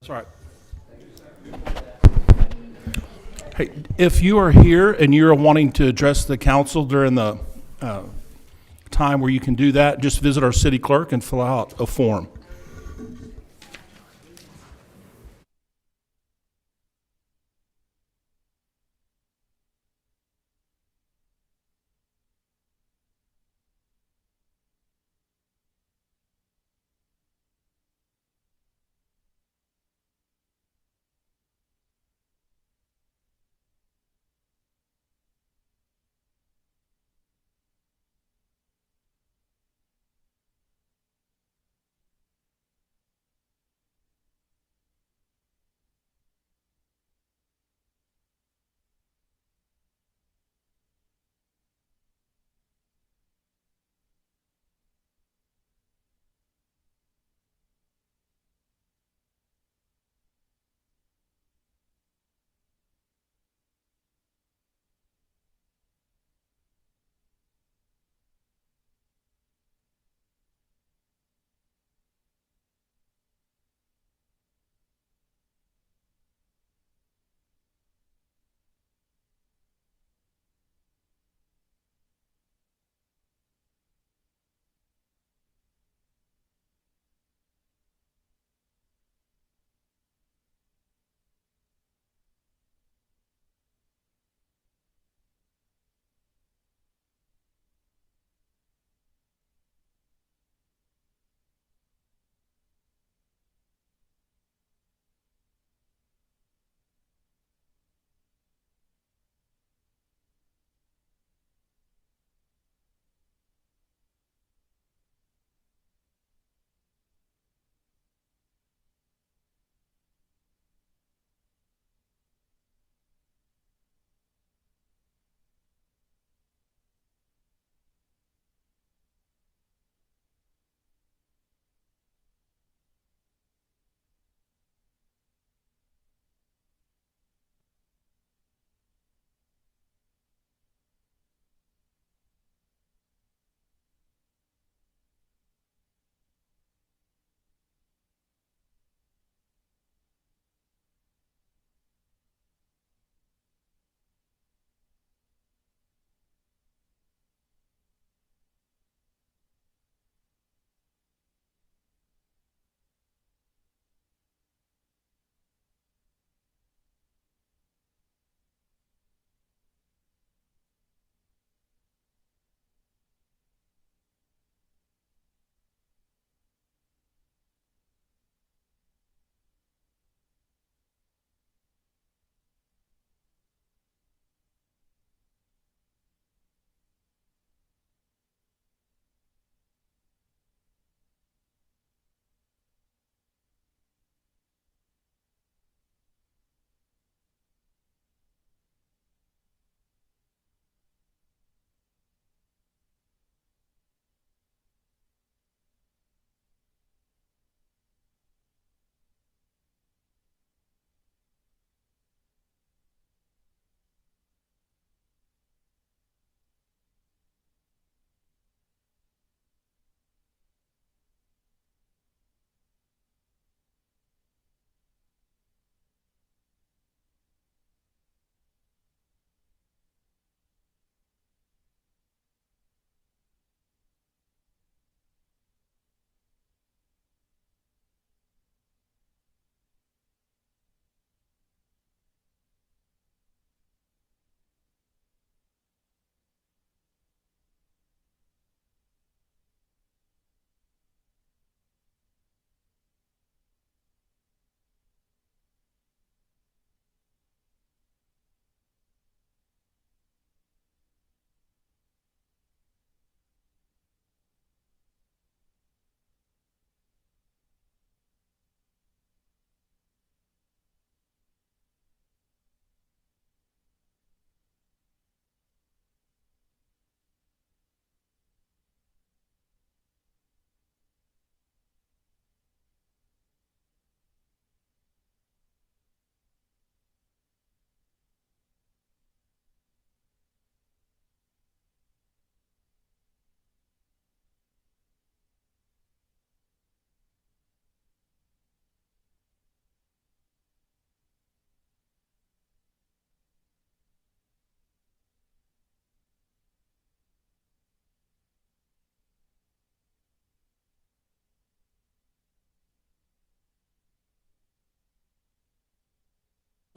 That's all right. Hey, if you are here and you're wanting to address the council during the time where you can do that, just visit our city clerk and fill out a form.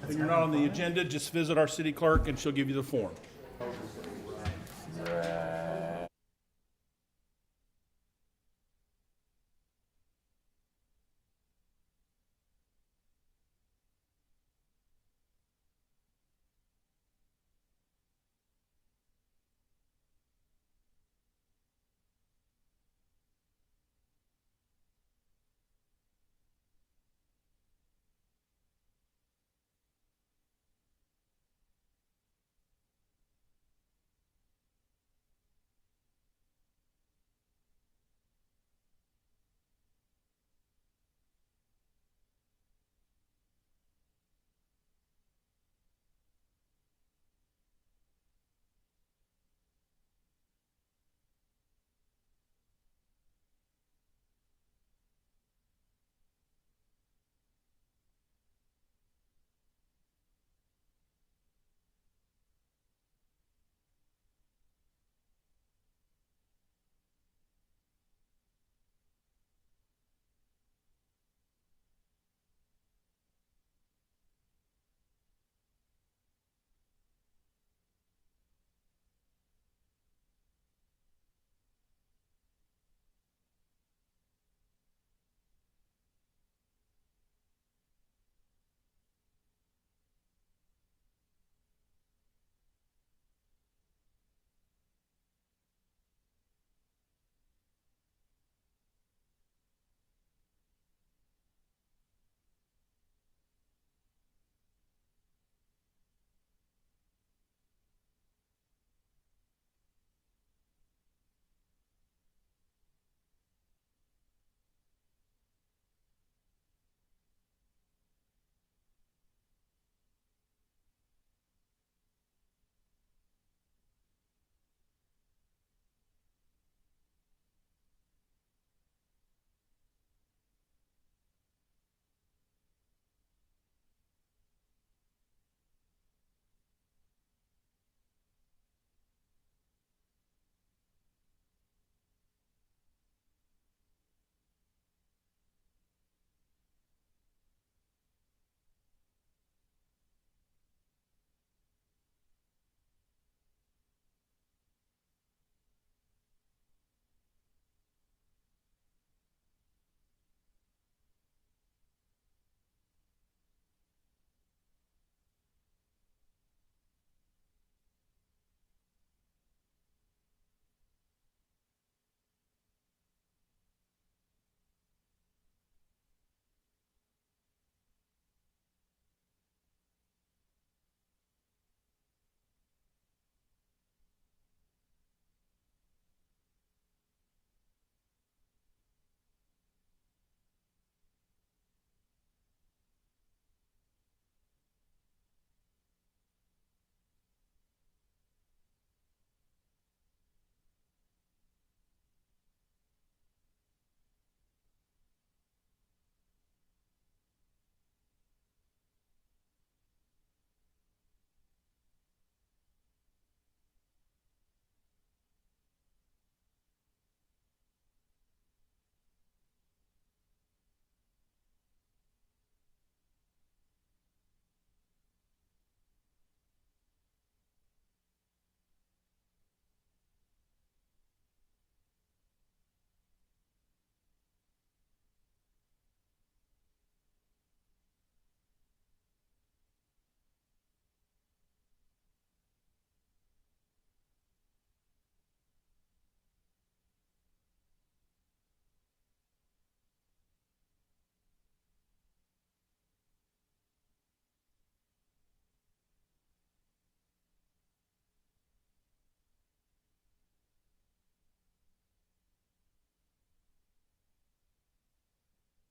When you're not on the agenda, just visit our city clerk and she'll give you the form.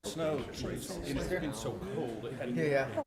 Snow, it's been so cold. It hadn't Yeah.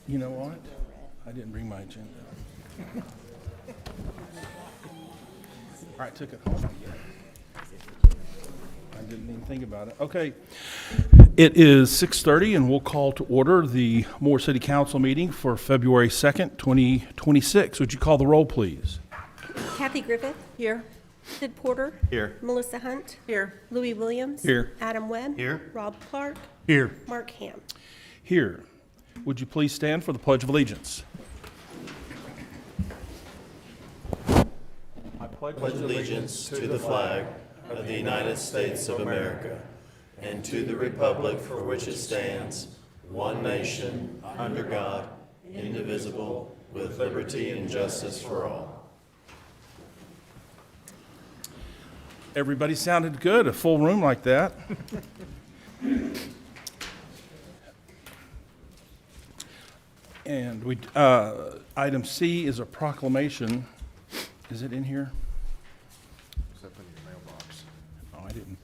You know what? I didn't bring my agenda. All right, took it home. I didn't even think about it. Okay. It is 6:30, and we'll call to order the Moore City Council meeting for February 2nd, 2026. Would you call the roll, please? Kathy Griffith. Here. Sid Porter. Here. Melissa Hunt. Here. Louis Williams. Here. Adam Webb. Here. Rob Clark. Here. Mark Ham. Here. Would you please stand for the Pledge of Allegiance? I pledge Allegiance to the flag of the United States of America and to the republic for which it stands, one nation, under God, indivisible, with liberty and justice for all. Everybody sounded good, a full room like that. And item C is a proclamation. Is it in here? Is up in your mailbox? Oh, I didn't.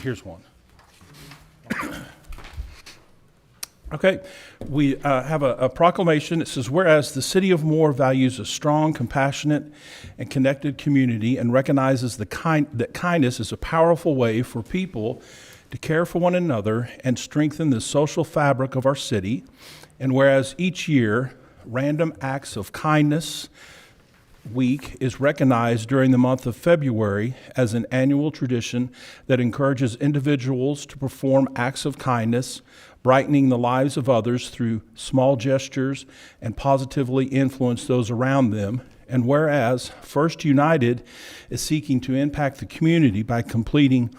Here's one. Okay, we have a proclamation. It says, whereas the city of Moore values a strong, compassionate, and connected community and recognizes that kindness is a powerful way for people to care for one another and strengthen the social fabric of our city, and whereas each year, Random Acts of Kindness Week is recognized during the month of February as an annual tradition that encourages individuals to perform acts of kindness, brightening the lives of others through small gestures and positively influence those around them. And whereas First United is seeking to impact the community by completing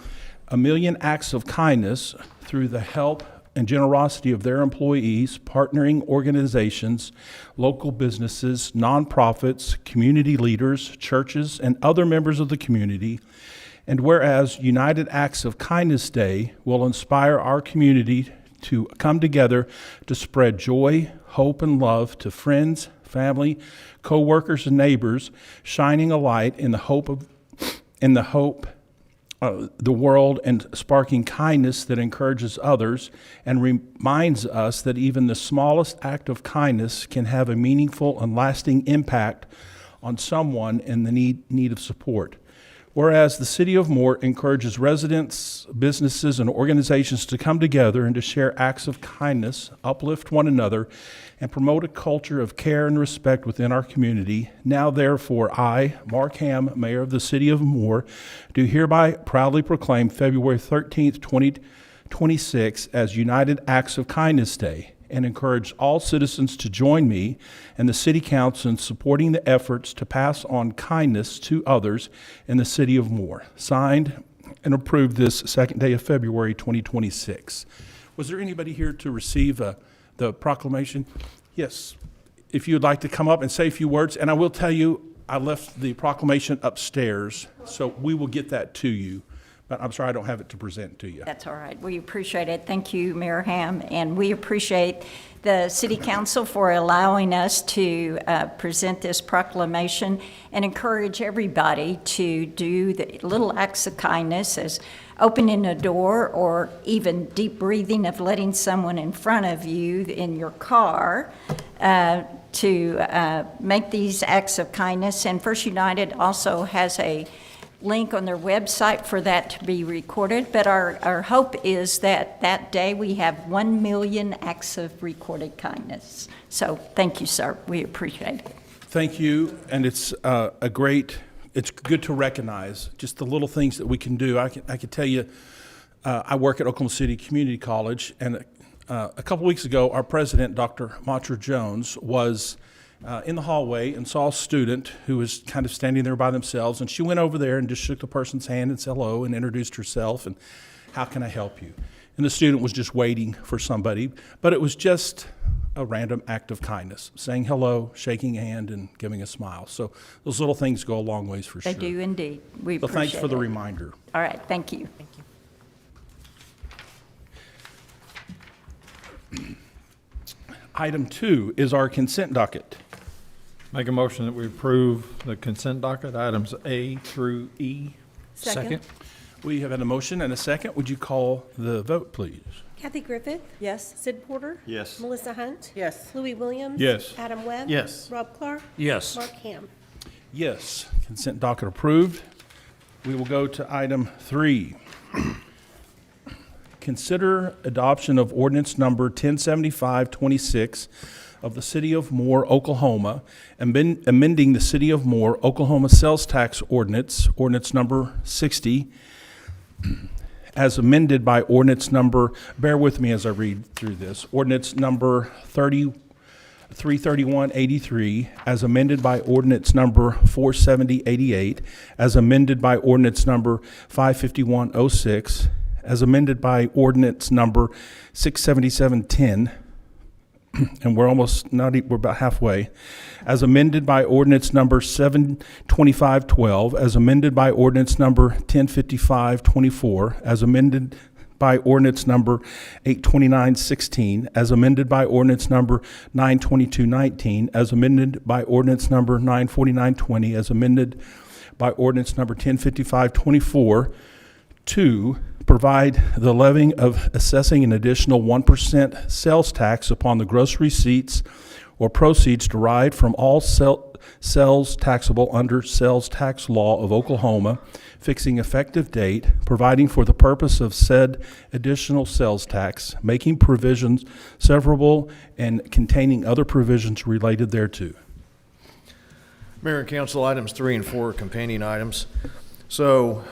1 million acts of kindness through the help and generosity of their employees, partnering organizations, local businesses, nonprofits, community leaders, churches, and other members of the community. And whereas United Acts of Kindness Day will inspire our community to come together to spread joy, hope, and love to friends, family, co-workers, and neighbors, shining a light in the world and sparking kindness that encourages others and reminds us that even the smallest act of kindness can have a meaningful and lasting impact on someone in the need of support. Whereas the City of Moore encourages residents, businesses, and organizations to come together and to share acts of kindness, uplift one another, and promote a culture of care and respect within our community. Now, therefore, I, Mark Ham, Mayor of the City of Moore, do hereby proudly proclaim February 13th, 2026 as United Acts of Kindness Day, and encourage all citizens to join me and the City Council in supporting the efforts to pass on kindness to others in the City of Moore. Signed and approved this second day of February 2026. Was there anybody here to receive the proclamation? Yes. If you would like to come up and say a few words, and I will tell you, I left the proclamation upstairs, so we will get that to you. But I'm sorry I don't have it to present to you. That's all right. We appreciate it. Thank you, Mayor Ham. And we appreciate the City Council for allowing us to present this proclamation and encourage everybody to do the little acts of kindness as opening a door or even deep breathing of letting someone in front of you in your car to make these acts of kindness. And First United also has a link on their website for that to be recorded, but our hope is that that day we have 1 million acts of recorded kindness. So thank you, sir. We appreciate it. Thank you, and it's it's good to recognize just the little things that we can do. I can tell you, I work at Oklahoma City Community College, and a couple weeks ago, our president, Dr. Matra Jones, was in the hallway and saw a student who was kind of standing there by themselves, and she went over there and just shook the person's hand and said hello and introduced herself and, how can I help you? And the student was just waiting for somebody, but it was just a random act of kindness, saying hello, shaking a hand, and giving a smile. So those little things go a long ways for sure. They do indeed. We So appreciate thanks for the it. reminder. All right, thank you. Item 2 is our consent docket. Make a motion that we approve the consent docket, items A through E. Second. We have had a motion and a second. Would you call the vote, please? Kathy Griffith. Yes. Sid Porter. Yes. Melissa Hunt. Yes. Louis Williams. Yes. Adam Webb. Yes. Rob Clark. Yes. Mark Ham. Yes, consent docket approved. We will go to item 3. Consider adoption of ordinance number 1075-26 of the City of Moore, Oklahoma, amending the City of Moore, Oklahoma sales tax ordinance, ordinance number 60, as amended by ordinance number, bear with me as I read through this, ordinance number 33183, as amended by ordinance number 47088, as amended by ordinance number 55106, as amended by ordinance number 67710, and we're about halfway, as amended by ordinance number 72512, as amended by ordinance number 105524, as amended by ordinance number 82916, as amended by ordinance number 92219, as amended by ordinance number 94920, as amended by ordinance number 105524, to provide the levying of assessing an additional 1% sales tax upon the gross receipts or proceeds derived from all sales taxable under sales tax law of Oklahoma, fixing effective date, providing for the purpose of said additional sales tax, making provisions severable, and containing other provisions related thereto. Mayor and council, items 3 and 4 are companion items. So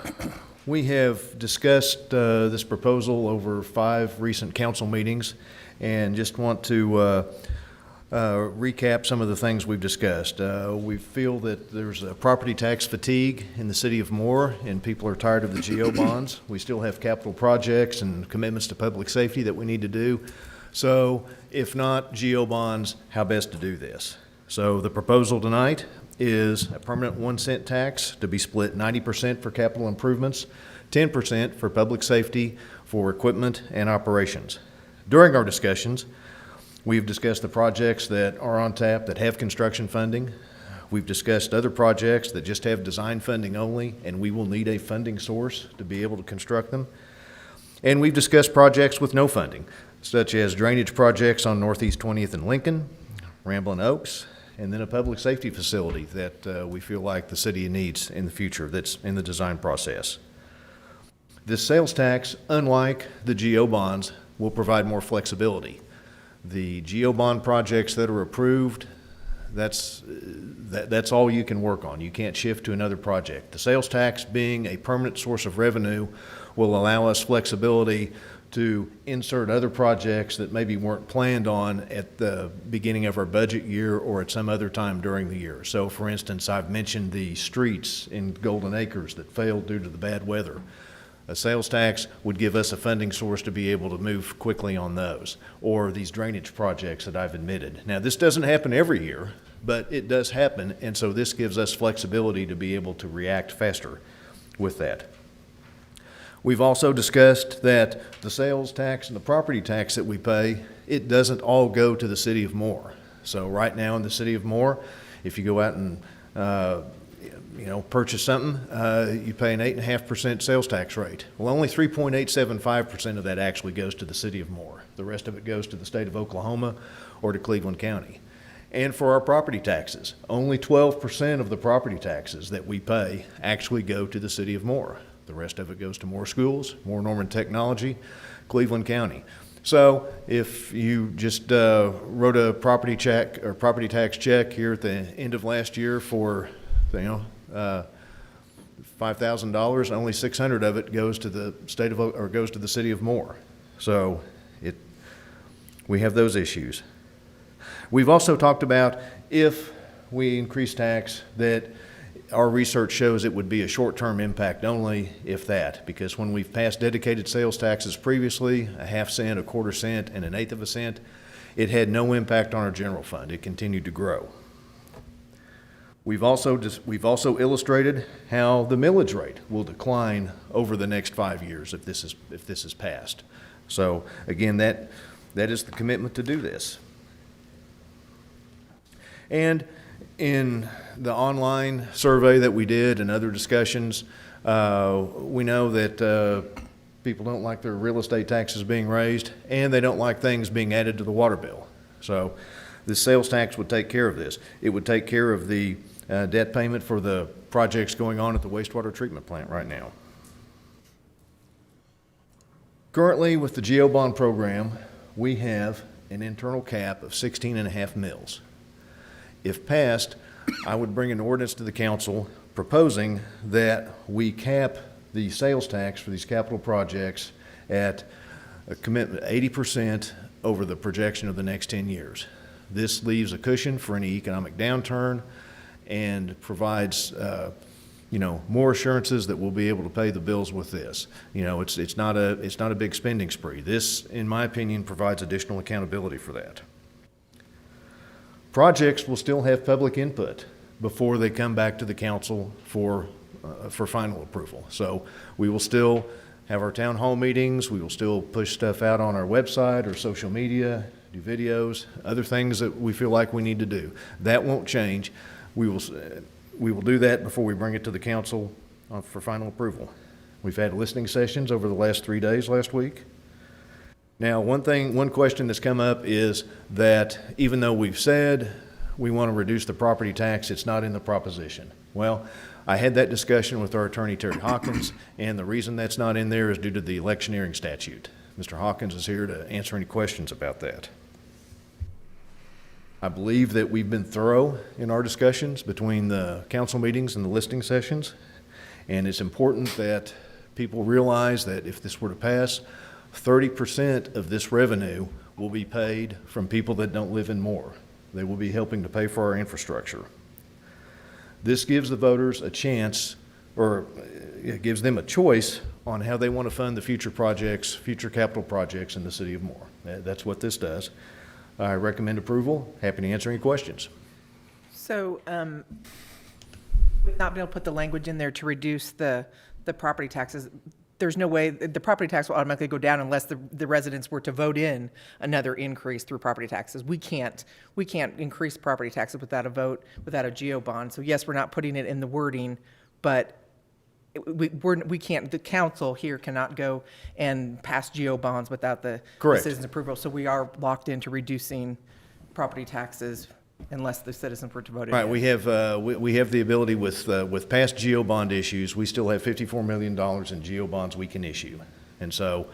we have discussed this proposal over 5 recent council meetings and just want to recap some of the things we've discussed. We feel that there's a property tax fatigue in the city of Moore, and people are tired of the GO bonds. We still have capital projects and commitments to public safety that we need to do. So if not GO bonds, how best to do this? So the proposal tonight is a permanent 1-cent tax to be split 90% for capital improvements, 10% for public safety, for equipment and operations. During our discussions, we've discussed the projects that are on tap that have construction funding. We've discussed other projects that just have design funding only, and we will need a funding source to be able to construct them. And we've discussed projects with no funding, such as drainage projects on Northeast 20th and Lincoln, Ramblin' Oaks, and then a public safety facility that we feel like the city needs in the future that's in the design process. This sales tax, unlike the GO bonds, will provide more flexibility. The GO bond projects that are approved, that's all you can work on. You can't shift to another project. The sales tax, being a permanent source of revenue, will allow us flexibility to insert other projects that maybe weren't planned on at the beginning of our budget year or at some other time during the year. So for instance, I've mentioned the streets in Golden Acres that failed due to the bad weather. A sales tax would give us a funding source to be able to move quickly on those, or these drainage projects that I've admitted. Now, this doesn't happen every year, but it does happen, and so this gives us flexibility to be able to react faster with that. We've also discussed that the sales tax and the property tax that we pay, it doesn't all go to the city of Moore. So right now in the city of Moore, if you go out and purchase something, you pay an 8.5% sales tax rate. Well, only 3.875% of that actually goes to the city of Moore. The rest of it goes to the state of Oklahoma or to Cleveland County. And for our property taxes, only 12% of the property taxes that we pay actually go to the city of Moore. The rest of it goes to Moore Schools, Moore Norman Technology, Cleveland County. So if you just wrote a property check or property tax check here at the end of last year for $5,000, only $600 of it goes to the goes to the city of Moore. So we have those issues. We've also talked about if we increase tax, that our research shows it would be a short-term impact only, if that, because when we've passed dedicated sales taxes previously, a 1/2 cent, a 1/4 cent, and an 1/8 of a cent, it had no impact on our general fund. It continued to grow. We've also illustrated how the millage rate will decline over the next 5 years if this is passed. So again, that is the commitment to do this. And in the online survey that we did and other discussions, We know that people don't like their real estate taxes being raised, and they don't like things being added to the water bill. So the sales tax would take care of this. It would take care of the debt payment for the projects going on at the wastewater treatment plant right now. Currently, with the GO bond program, we have an internal cap of 16.5 mils. If passed, I would bring an ordinance to the council proposing that we cap the sales tax for these capital projects at a commitment 80% over the projection of the next 10 years. This leaves a cushion for any economic downturn and provides more assurances that we'll be able to pay the bills with this. It's not a big spending spree. This, in my opinion, provides additional accountability for that. Projects will still have public input before they come back to the council for final approval. So we will still have our town hall meetings. We will still push stuff out on our website or social media, do videos, other things that we feel like we need to do. That won't change. We will do that before we bring it to the council for final approval. We've had listening sessions over the last 3 days last week. Now, one question that's come up is that even though we've said we want to reduce the property tax, it's not in the proposition. Well, I had that discussion with our attorney, Terry Hawkins, and the reason that's not in there is due to the electioneering statute. Mr. Hawkins is here to answer any questions about that. I believe that we've been thorough in our discussions between the council meetings and the listening sessions, and it's important that people realize that if this were to pass, 30% of this revenue will be paid from people that don't live in Moore. They will be helping to pay for our infrastructure. This gives the voters a chance, or it gives them a choice on how they want to fund the future projects, future capital projects in the city of Moore. That's what this does. I recommend approval. Happy to answer any questions. So, we've not been able to put the language in there to reduce the property taxes. There's no way, the property tax will automatically go down unless the residents were to vote in another increase through property taxes. We can't increase property taxes without a vote, without a GO bond. So yes, we're not putting it in the wording, but we can't, the council here cannot go and pass GO bonds without the citizens' approval. So we are locked into reducing property taxes unless the citizens were to vote in. Right, we have the ability with past GO bond issues, we still have $54 million in GO bonds we can issue. And so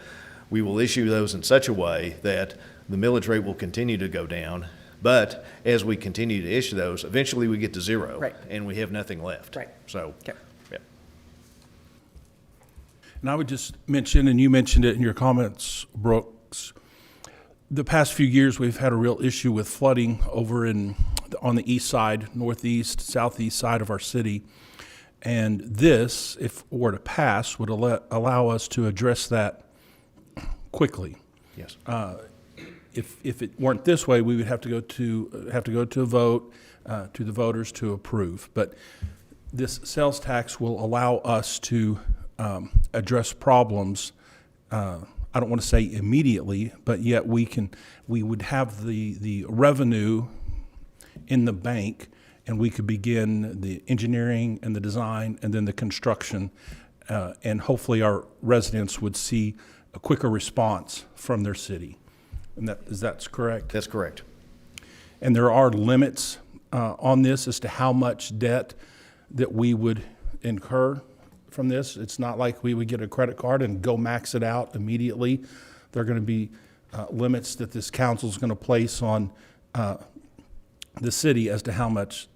we will issue those in such a way that the millage rate will continue to go down. But as we continue to issue those, eventually we get to zero. Right. And we have nothing left. Right. So, Okay. yeah. And I would just mention, and you mentioned it in your comments, Brooks, the past few years we've had a real issue with flooding over on the east side, northeast, southeast side of our city. And this, if it were to pass, would allow us to address that quickly. Yes. If it weren't this way, we would have to go to a vote to the voters to approve. But this sales tax will allow us to address problems. I don't want to say immediately, but yet we would have the revenue in the bank, and we could begin the engineering and the design and then the construction, and hopefully our residents would see a quicker response from their city. And that's correct? That's correct. And there are limits on this as to how much debt that we would incur from this. It's not like we would get a credit card and go max it out immediately. There are going to be limits that this council is going to place on the city as to how much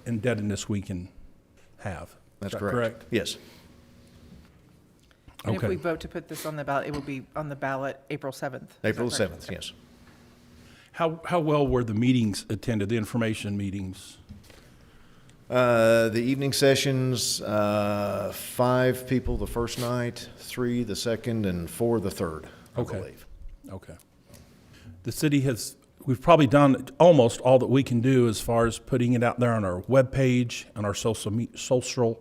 indebtedness we can have. That's Is that correct. Yes. And if Okay. we vote to put this on the ballot, it will be on the ballot April 7th. Is that April correct? 7th, yes. How well were the meetings attended, the information meetings? The evening sessions, 5 people the first night, 3 the second, and 4 the third, I Okay. believe. Okay. The city we've probably done almost all that we can do as far as putting it out there on our webpage, on our social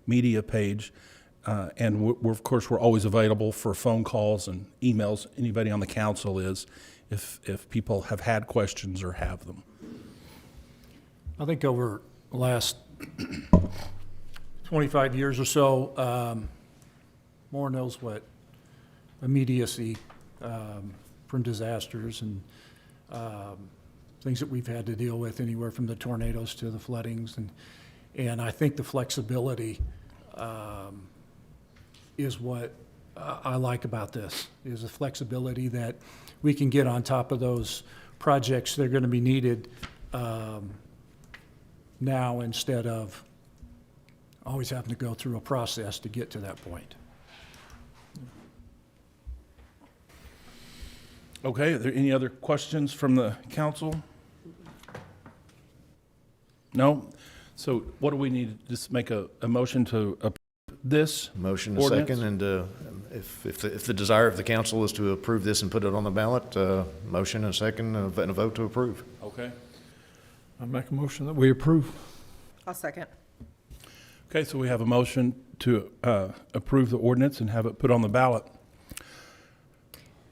media page. And of course, we're always available for phone calls and emails. Anybody on the council is, if people have had questions or have them. I think over the last 25 years or so, Moore knows what immediacy from disasters and things that we've had to deal with, anywhere from the tornadoes to the floodings. And I think the flexibility is what I like about this, is the flexibility that we can get on top of those projects that are going to be needed now, instead of always having to go through a process to get to that point. Okay, are there any other questions from the council? No? So what do we need? Just make a motion to approve this? Motion and Ordinance? second, and if the desire of the council is to approve this and put it on the ballot, motion and second, and a vote to approve. Okay. I make a motion that we approve. I'll second. Okay, so we have a motion to approve the ordinance and have it put on the ballot.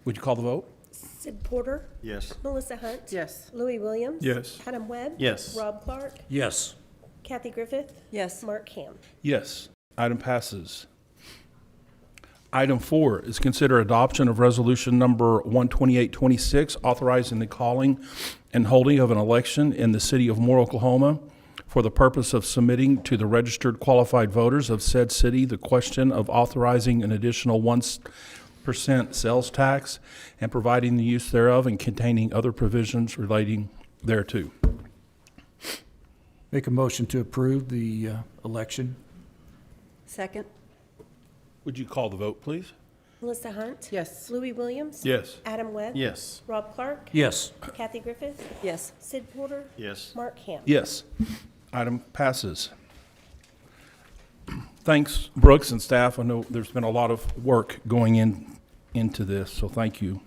Would you call the vote? Sid Porter, Yes. Melissa Hunt. Yes. Louis Williams. Yes. Adam Webb. Yes. Rob Clark, Yes. Kathy Griffith, Yes. Mark Ham. Yes. Item passes. Item 4 is consider adoption of resolution number 12826, authorizing the calling and holding of an election in the city of Moore, Oklahoma, for the purpose of submitting to the registered qualified voters of said city the question of authorizing an additional 1% sales tax and providing the use thereof and containing other provisions relating thereto. Make a motion to approve the election. Second. Would you call the vote, please? Melissa Hunt. Yes. Louis Williams. Yes. Adam Webb. Yes. Rob Clark, Yes. Kathy Griffith, Yes. Sid Porter, Yes. Mark Ham. Yes. Item passes. Thanks, Brooks and staff. I know there's been a lot of work going into this, so thank you.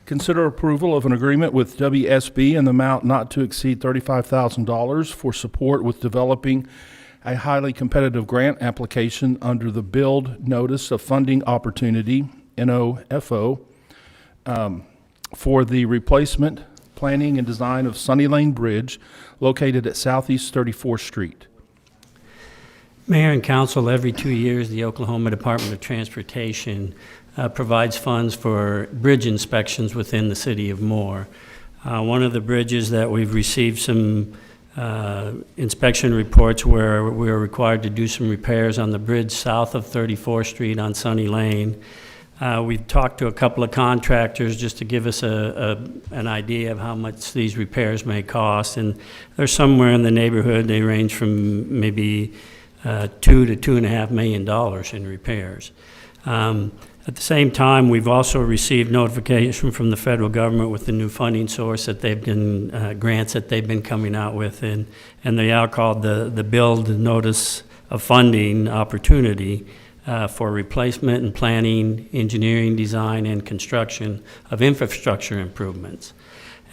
Consider approval of an agreement with WSB in the amount not to exceed $35,000 for support with developing a highly competitive grant application under the Build Notice of Funding Opportunity, NOFO, for the replacement, planning, and design of Sunny Lane Bridge located at Southeast 34th Street. Mayor and council, every 2 years, the Oklahoma Department of Transportation provides funds for bridge inspections within the city of Moore. One of the bridges that we've received some inspection reports where we are required to do some repairs on the bridge south of 34th Street on Sunny Lane. We've talked to a couple of contractors just to give us an idea of how much these repairs may cost, and they're somewhere in the neighborhood. They range from maybe $2 to $2.5 million in repairs. At the same time, we've also received notification from the federal government with the new funding source that they've been, grants that they've been coming out with, and they are called the Build Notice of Funding Opportunity for replacement and planning, engineering, design, and construction of infrastructure improvements.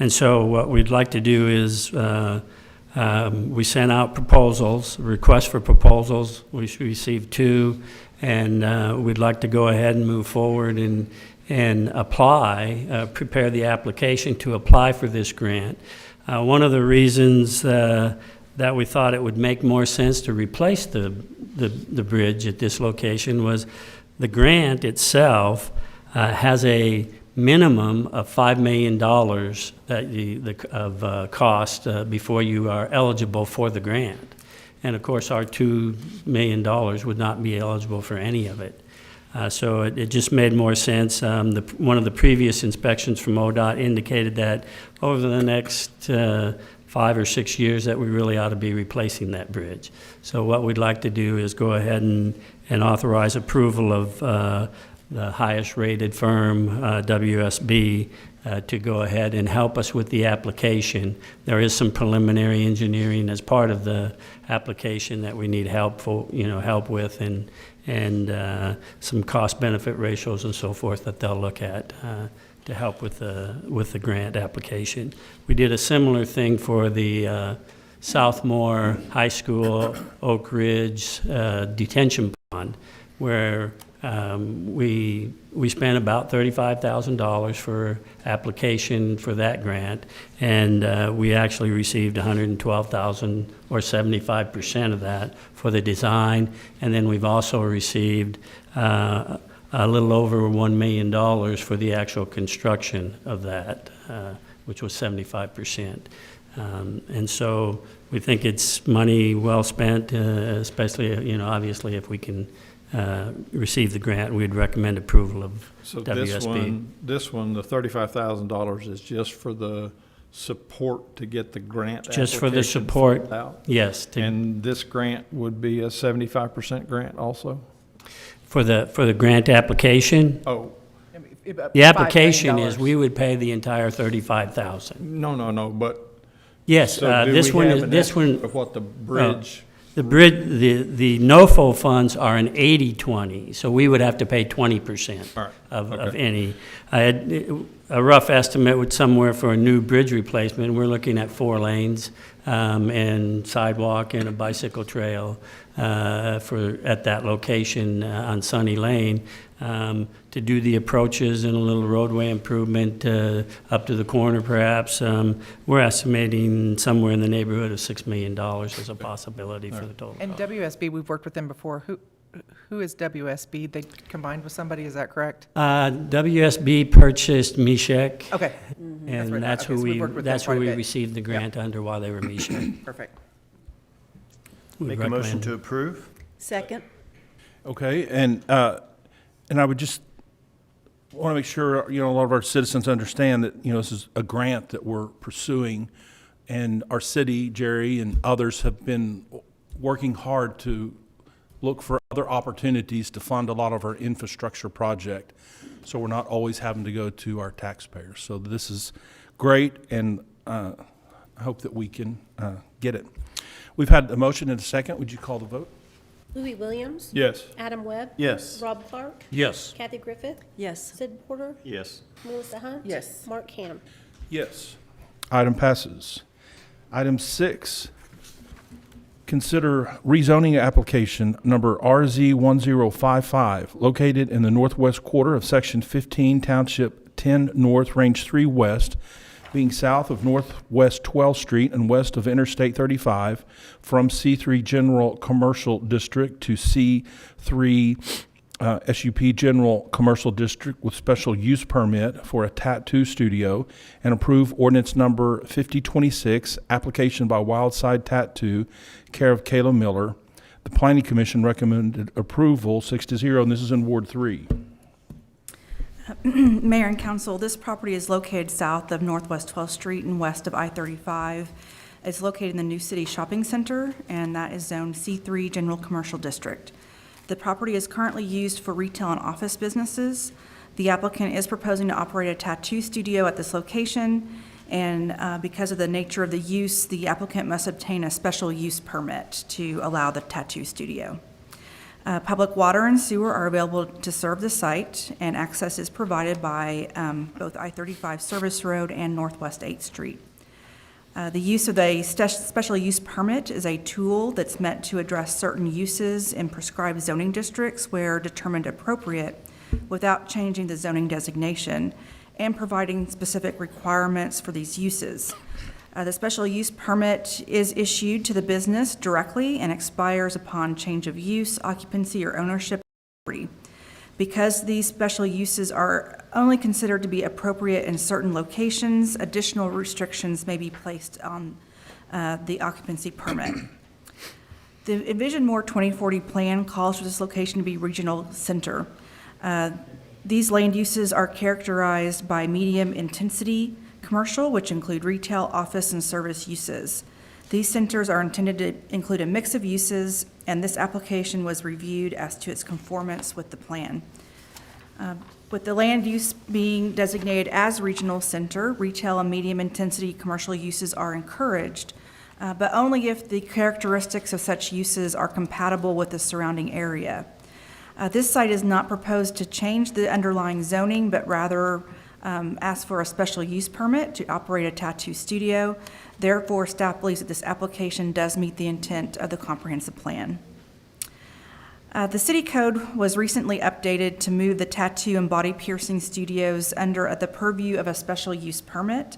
And so what we'd like to do is we sent out proposals, requests for proposals. We received 2. And we'd like to go ahead and move forward and apply, prepare the application to apply for this grant. One of the reasons that we thought it would make more sense to replace the bridge at this location was the grant itself has a minimum of $5 million of cost before you are eligible for the grant. And of course, our $2 million would not be eligible for any of it. So it just made more sense. One of the previous inspections from ODOT indicated that over the next 5 or 6 years that we really ought to be replacing that bridge. So what we'd like to do is go ahead and authorize approval of the highest rated firm, WSB, to go ahead and help us with the application. There is some preliminary engineering as part of the application that we need help with, and some cost-benefit ratios and so forth that they'll look at to help with the grant application. We did a similar thing for the Southmore High School Oak Ridge detention pond. where we spent about $35,000 for application for that grant, and we actually received $112,000, or 75% of that, for the design. And then we've also received a little over $1 million for the actual construction of that, which was 75%. And so we think it's money well spent, especially, obviously if we can receive the grant, we'd recommend approval of So WSB. this one, the $35,000 is just for the support to get the grant Just for the application support, filled out? yes, And this grant would be a 75% grant also? for the grant application. Oh, The application is we would pay the entire $35,000. no, but, Yes, so do this we one have is, an this one, estimate of what the bridge? the NOFO funds are an 80-20, so we would have to pay 20% All right, of okay. any. I had a rough estimate with somewhere for a new bridge replacement, we're looking at 4 lanes and sidewalk and a bicycle trail at that location on Sunny Lane, to do the approaches and a little roadway improvement up to the corner perhaps. We're estimating somewhere in the neighborhood of $6 million as a possibility for the total. And WSB, we've worked with them before. Who is WSB? They combined with somebody, is that correct? WSB purchased Mishek. Okay, And right. that's Okay, who so we've we, worked with them that's quite who a we bit. received the grant under while they were Mishek. perfect. Would Make a motion recommend. to approve? Second. Okay, and I would just want to make sure, a lot of our citizens understand that, this is a grant that we're pursuing, and our city, Jerry, and others have been working hard to look for other opportunities to fund a lot of our infrastructure project, so we're not always having to go to our taxpayers. So this is great, and I hope that we can get it. We've had a motion and a second. Would you call the vote? Louis Williams. Yes. Adam Webb. Yes. Rob Clark. Yes. Kathy Griffith. Yes. Sid Porter. Yes. Melissa Hunt. Yes. Mark Ham. Yes. Item passes. Item 6, consider rezoning application number RZ1055, located in the northwest quarter of Section 15, Township 10 North, Range 3 West, being south of Northwest 12th Street and west of Interstate 35, from C3 General Commercial District to C3 SUP General Commercial District with special use permit for a tattoo studio, and approve ordinance number 5026, application by Wildside Tattoo, care of Kayla Miller. The Planning Commission recommended approval 6-0, and this is in Ward 3. Mayor and council, this property is located south of Northwest 12th Street and west of I-35. It's located in the New City Shopping Center, and that is zoned C3 General Commercial District. The property is currently used for retail and office businesses. The applicant is proposing to operate a tattoo studio at this location, and because of the nature of the use, the applicant must obtain a special use permit to allow the tattoo studio. Public water and sewer are available to serve the site, and access is provided by both I-35 Service Road and Northwest 8th Street. The use of a special use permit is a tool that's meant to address certain uses in prescribed zoning districts where determined appropriate without changing the zoning designation and providing specific requirements for these uses. The special use permit is issued to the business directly and expires upon change of use, occupancy, or ownership of the property. Because these special uses are only considered to be appropriate in certain locations, additional restrictions may be placed on the occupancy permit. The Envision More 2040 plan calls for this location to be regional center. These land uses are characterized by medium intensity commercial, which include retail, office, and service uses. These centers are intended to include a mix of uses, and this application was reviewed as to its conformance with the plan. With the land use being designated as regional center, retail and medium-intensity commercial uses are encouraged, but only if the characteristics of such uses are compatible with the surrounding area. This site is not proposed to change the underlying zoning, but rather ask for a special use permit to operate a tattoo studio. Therefore, staff believes that this application does meet the intent of the comprehensive plan. The city code was recently updated to move the tattoo and body piercing studios under the purview of a special use permit.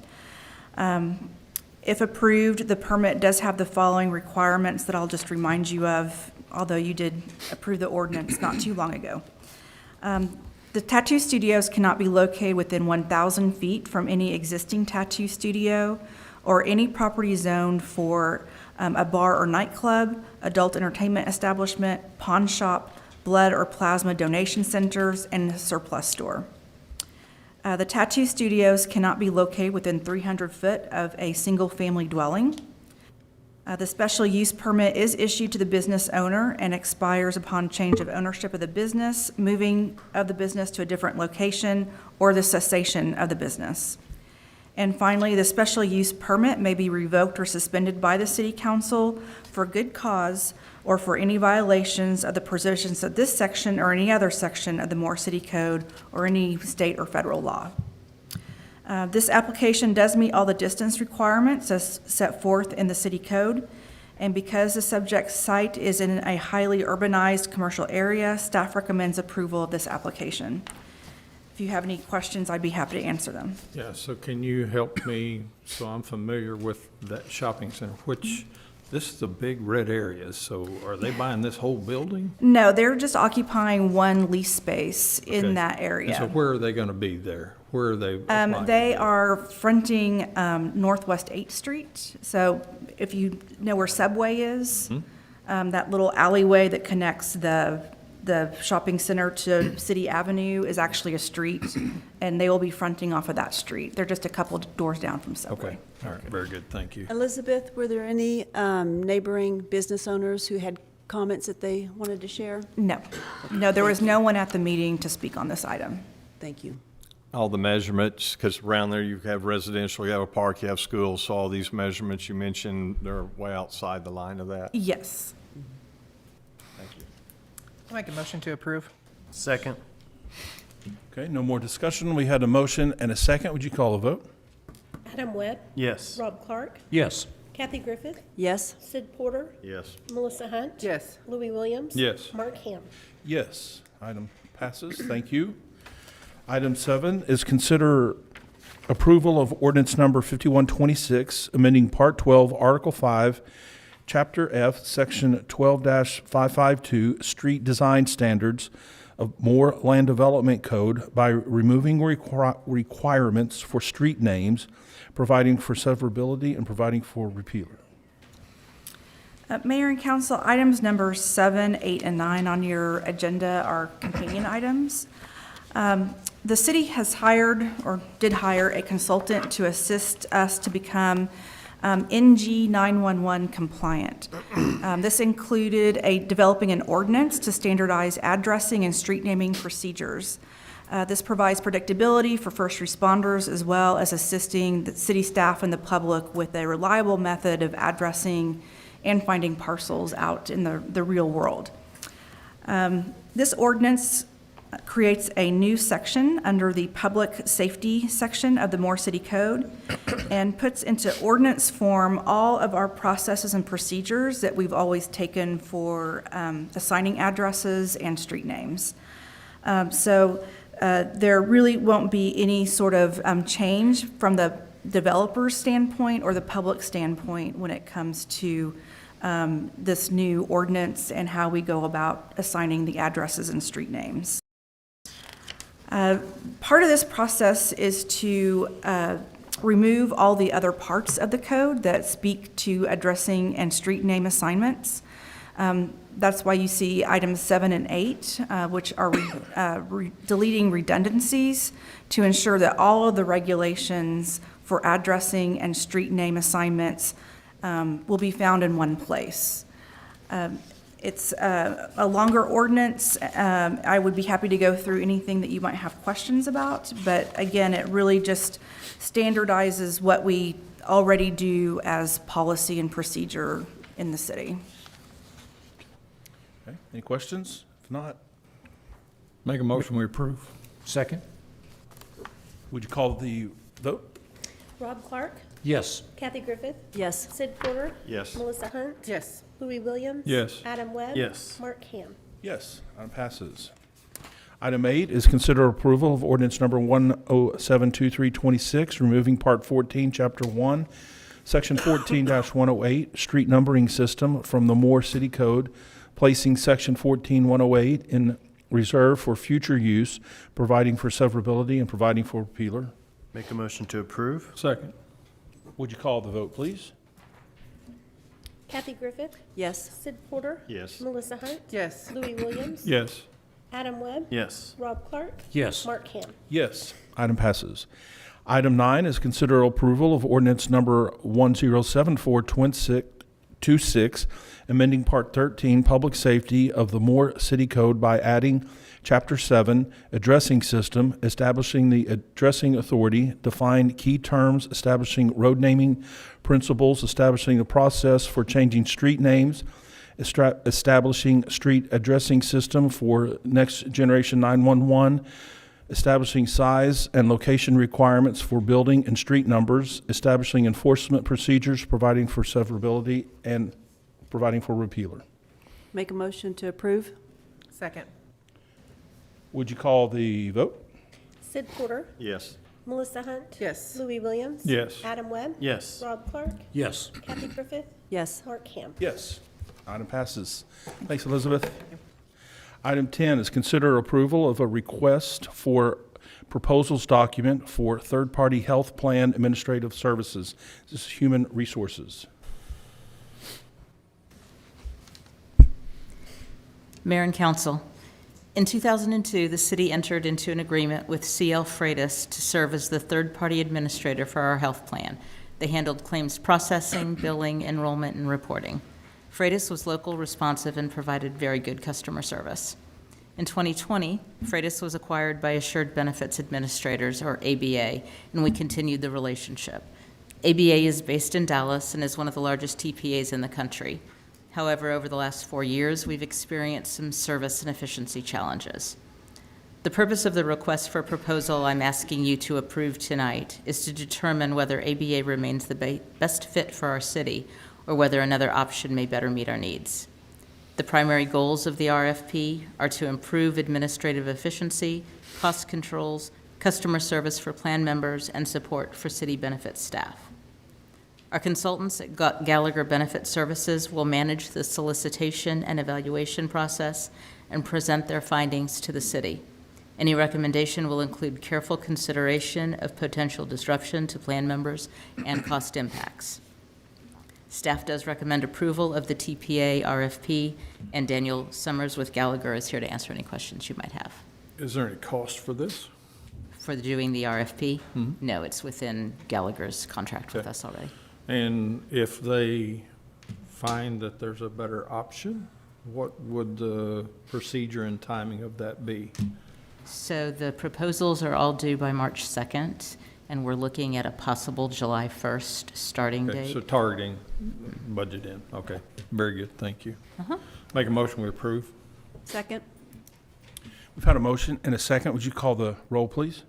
If approved, the permit does have the following requirements that I'll just remind you of, although you did approve the ordinance not too long ago. The tattoo studios cannot be located within 1,000 feet from any existing tattoo studio or any property zoned for a bar or nightclub, adult entertainment establishment, pawn shop, blood or plasma donation centers, and a surplus store. The tattoo studios cannot be located within 300 foot of a single-family dwelling. The special use permit is issued to the business owner and expires upon change of ownership of the business, moving of the business to a different location, or the cessation of the business. And finally, the special use permit may be revoked or suspended by the city council for good cause or for any violations of the provisions of this section or any other section of the Moore City Code or any state or federal law. This application does meet all the distance requirements as set forth in the city code. And because the subject site is in a highly urbanized commercial area, staff recommends approval of this application. If you have any questions, I'd be happy to answer them. Yeah, so can you help me, so I'm familiar with that shopping center, this is a big red area, so are they buying this whole building? No, they're just occupying one lease space in Okay. that And so area. where are they gonna be there? Where are they applying to They be? are fronting Northwest 8th Street. So if you know where Subway is, that little alleyway that connects the shopping center to City Avenue is actually a street, and they will be fronting off of that street. They're just a couple doors down from Subway. Okay, all right, very good, thank you. Elizabeth, were there any neighboring business owners who had comments that they wanted to share? No, there was no one at the meeting to speak on this item. Thank you. All the measurements, because around there you have residential, you have a park, you have schools, so all these measurements you mentioned, they're way outside the line of that. Yes. I'll make a motion to approve. Second. Okay, no more discussion. We had a motion and a second. Would you call a vote? Adam Webb. Yes. Rob Clark. Yes. Kathy Griffith. Yes. Sid Porter. Yes. Melissa Hunt. Yes. Louis Williams. Yes. Mark Ham. Yes, item passes. Thank you. Item 7 is consider approval of ordinance number 5126, amending Part 12, Article 5, Chapter F, Section 12-552, Street Design Standards of Moore Land Development Code by removing requirements for street names, providing for severability, and providing for repealer. Mayor and council, items number 7, 8, and 9 on your agenda are companion items. The city has hired, or did hire, a consultant to assist us to become NG 911 compliant. This included developing an ordinance to standardize addressing and street naming procedures. This provides predictability for first responders as well as assisting the city staff and the public with a reliable method of addressing and finding parcels out in the real world. This ordinance creates a new section under the public safety section of the Moore City Code and puts into ordinance form all of our processes and procedures that we've always taken for assigning addresses and street names. So there really won't be any sort of change from the developer's standpoint or the public standpoint when it comes to this new ordinance and how we go about assigning the addresses and street names. Part of this process is to remove all the other parts of the code that speak to addressing and street name assignments. That's why you see items 7 and 8, which are deleting redundancies to ensure that all of the regulations for addressing and street name assignments will be found in one place. It's a longer ordinance. I would be happy to go through anything that you might have questions about, but again, it really just standardizes what we already do as policy and procedure in the city. Okay, any questions? If not, Make a motion, we approve. Second? would you call the vote? Rob Clark. Yes. Kathy Griffith. Yes. Sid Porter. Yes. Melissa Hunt. Yes. Louis Williams. Yes. Adam Webb. Yes. Mark Ham. Yes, item passes. Item 8 is consider approval of ordinance number 1072326, removing Part 14, Chapter 1, Section 14-108, street numbering system from the Moore City Code, placing Section 14108 in reserve for future use, providing for severability and providing for repealer. Make a motion to approve? Second. Would you call the vote, please? Kathy Griffith, Yes. Sid Porter, Yes. Melissa Hunt, Yes. Louis Williams, Yes. Adam Webb, Yes. Rob Clark, Yes. Mark Ham. Yes. Item passes. Item 9 is consider approval of ordinance number 107426, amending Part 13, Public Safety of the Moore City Code by adding Chapter 7, Addressing System, establishing the addressing authority, define key terms, establishing road naming principles, establishing the process for changing street names, establishing street addressing system for next generation 911, establishing size and location requirements for building and street numbers, establishing enforcement procedures, providing for severability, and providing for repealer. Make a motion to approve? Second. Would you call the vote? Sid Porter, Yes. Melissa Hunt. Yes. Louis Williams. Yes. Adam Webb. Yes. Rob Clark, Yes. Kathy Griffith, Yes. Mark Ham. Yes. Item passes. Thanks, Elizabeth. Item 10 is consider approval of a request for proposals document for third-party health plan administrative services. This is Human Resources. Mayor and Council, in 2002, the city entered into an agreement with CL Freitas to serve as the third-party administrator for our health plan. They handled claims processing, billing, enrollment, and reporting. Freitas was local, responsive, and provided very good customer service. In 2020, Freitas was acquired by Assured Benefits Administrators, or ABA, and we continued the relationship. ABA is based in Dallas and is one of the largest TPAs in the country. However, over the last 4 years, we've experienced some service and efficiency challenges. The purpose of the request for proposal I'm asking you to approve tonight is to determine whether ABA remains the best fit for our city or whether another option may better meet our needs. The primary goals of the RFP are to improve administrative efficiency, cost controls, customer service for plan members, and support for city benefits staff. Our consultants at Gallagher Benefit Services will manage the solicitation and evaluation process and present their findings to the city. Any recommendation will include careful consideration of potential disruption to plan members and cost impacts. Staff does recommend approval of the TPA RFP, and Daniel Summers with Gallagher is here to answer any questions you might have. Is there any cost for this? For doing the RFP? No, it's within Gallagher's contract with Okay. us already. And if they find that there's a better option, what would the procedure and timing of that be? So the proposals are all due by March 2nd, and we're looking at a possible July 1st starting Okay, so date. targeting budget in, okay, very good, thank you. Make a motion, we approve? Second? We've had a motion and a second. Would you call the roll, please?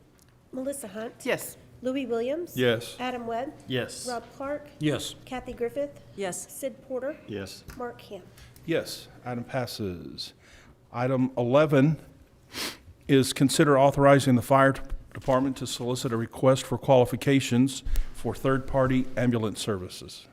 Melissa Hunt. Yes. Louis Williams. Yes. Adam Webb, Yes. Rob Clark, Yes. Kathy Griffith, Yes. Sid Porter, Yes. Mark Ham. Yes, item passes. Item 11 is consider authorizing the fire department to solicit a request for qualifications for third-party ambulance services.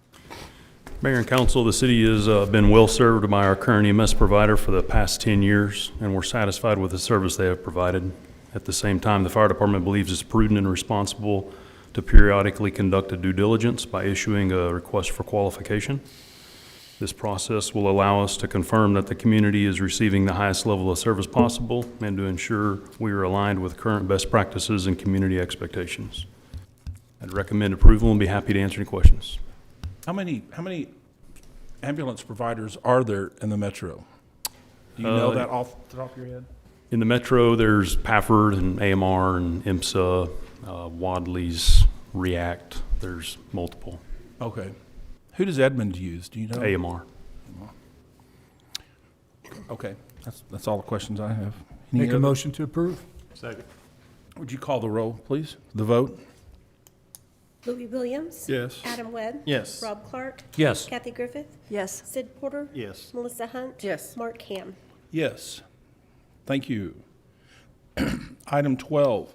Mayor and council, the city has been well-served by our current EMS provider for the past 10 years, and we're satisfied with the service they have provided. At the same time, the fire department believes it's prudent and responsible to periodically conduct a due diligence by issuing a request for qualification. This process will allow us to confirm that the community is receiving the highest level of service possible and to ensure we are aligned with current best practices and community expectations. I'd recommend approval and be happy to answer any questions. How many ambulance providers are there in the metro? Do you know that off the top of your head? In the metro, there's Pafford and AMR and IMSA, Wadley's, React. There's multiple. Okay. Who does Edmund use? Do you know? AMR. Okay, that's all the questions I have. Any Make a other- motion to approve? Second. Would you call the roll, please? The vote? Louis Williams. Yes. Adam Webb. Yes. Rob Clark, Yes. Kathy Griffith, Yes. Sid Porter, Yes. Melissa Hunt. Yes. Mark Ham. Yes. Thank you. Item 12,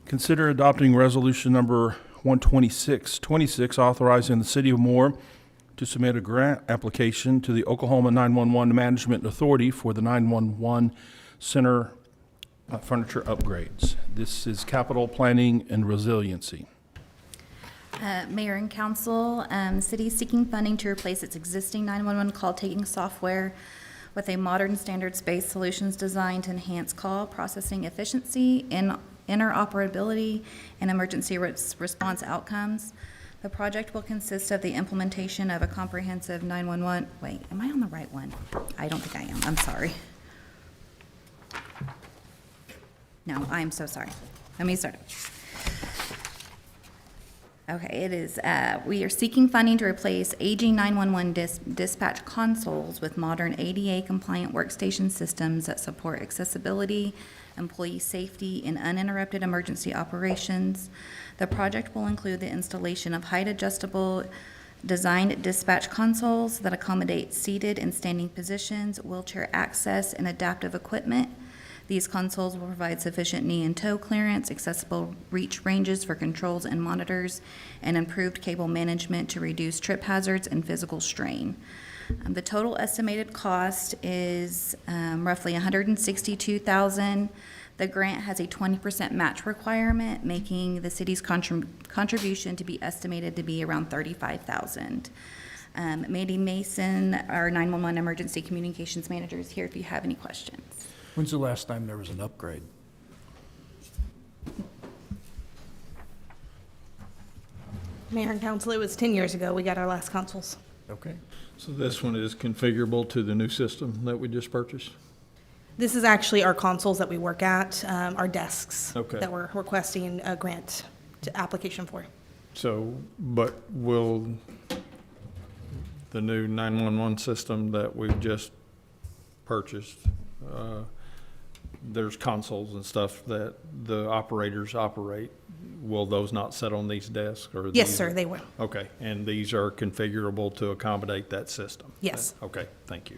consider adopting resolution number 12626, authorizing the City of Moore to submit a grant application to the Oklahoma 911 Management Authority for the 911 Center furniture upgrades. This is capital planning and resiliency. Mayor and council, the city is seeking funding to replace its existing 911 call-taking software with a modern standards-based solutions designed to enhance call processing efficiency, interoperability, and emergency response outcomes. The project will consist of the implementation of a comprehensive 911, wait, am I on the right one? I don't think I am, I'm sorry. No, I am so sorry. Let me start. Okay, it is, we are seeking funding to replace aging 911 dispatch consoles with modern ADA-compliant workstation systems that support accessibility, employee safety, and uninterrupted emergency operations. The project will include the installation of height-adjustable designed dispatch consoles that accommodate seated and standing positions, wheelchair access, and adaptive equipment. These consoles will provide sufficient knee and toe clearance, accessible reach ranges for controls and monitors, and improved cable management to reduce trip hazards and physical strain. The total estimated cost is roughly $162,000. The grant has a 20% match requirement, making the city's contribution to be estimated to be around $35,000. Mandy Mason, our 911 emergency communications manager, is here if you have any questions. When's the last time there was an upgrade? Mayor and council, it was 10 years ago we got our last consoles. Okay. So this one is configurable to the new system that we just purchased? This is actually our consoles that we work at, our desks Okay. that we're requesting a grant application for. So, but will the new 911 system that we've just purchased, there's consoles and stuff that the operators operate. Will those not sit on these desks? Or Yes, these sir, are- they will. Okay, and these are configurable to accommodate that system? Yes. Okay, thank you.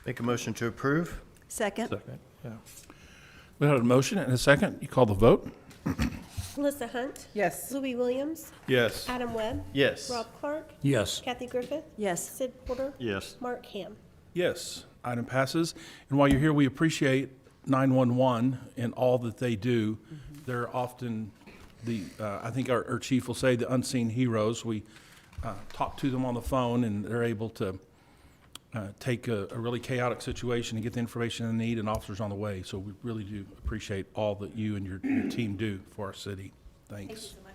Make a motion to approve? Second? Second, yeah. We had a motion and a second. You call the vote? Melissa Hunt. Yes. Louis Williams. Yes. Adam Webb. Yes. Rob Clark. Yes. Kathy Griffith. Yes. Sid Porter. Yes. Mark Ham. Yes, item passes. And while you're here, we appreciate 911 and all that they do. They're often I think our chief will say, the unseen heroes. We talk to them on the phone, and they're able to take a really chaotic situation and get the information they need, and officers on the way. So we really do appreciate all that you and your team do for our city. Thanks. Thank you so much.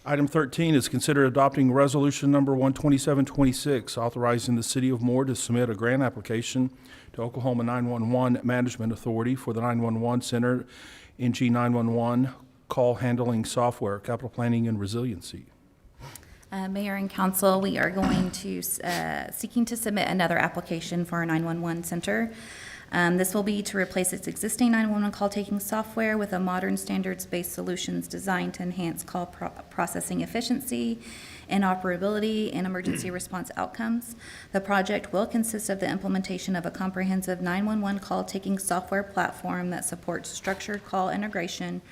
Item 13 is consider adopting resolution number 12726, authorizing the City of Moore to submit a grant application to Oklahoma 911 Management Authority for the 911 Center NG 911 call handling software, capital planning and resiliency. Mayor and council, we are going to, seeking to submit another application for our 911 center. This will be to replace its existing 911 call-taking software with a modern standards-based solutions designed to enhance call processing efficiency, interoperability, and emergency response outcomes. The project will consist of the implementation of a comprehensive 911 call-taking software platform that supports structured call integration,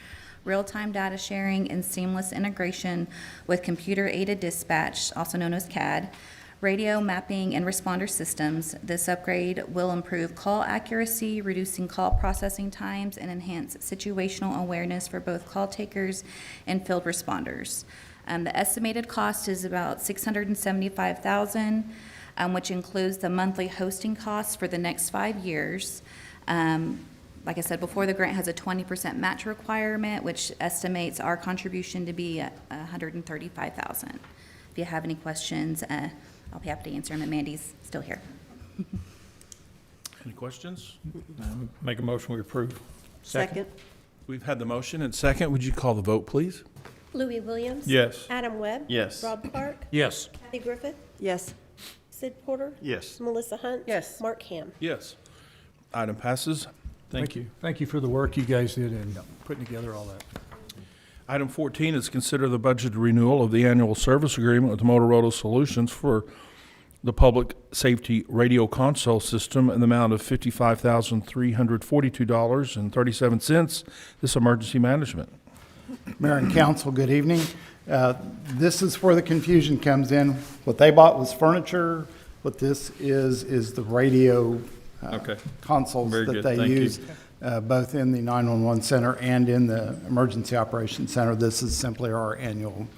real-time data sharing, and seamless integration with computer-aided dispatch, also known as CAD, radio mapping, and responder systems. This upgrade will improve call accuracy, reducing call processing times, and enhance situational awareness for both call takers and field responders. The estimated cost is about $675,000, which includes the monthly hosting costs for the next 5 years. Like I said before, the grant has a 20% match requirement, which estimates our contribution to be $135,000. If you have any questions, I'll be happy to answer them, and Mandy's still here. Any questions? Make a motion, we approve. Second? We've had the motion and second. Would you call the vote, please? Louis Williams. Yes. Adam Webb. Yes. Rob Clark. Yes. Kathy Griffith. Yes. Sid Porter. Yes. Melissa Hunt. Yes. Mark Ham. Yes. Item passes. Thank you. Thank you for the work you guys did in putting together all that. Item 14 is consider the budget renewal of the annual service agreement with Motorola Solutions for the public safety radio console system in the amount of $55,342.37. This emergency management. Mayor and council, good evening. This is where the confusion comes in. What they bought was furniture. What this is the radio Okay. consoles Very that good. they Thank you. use, both in the 911 center and in the emergency operations center. This is simply our annual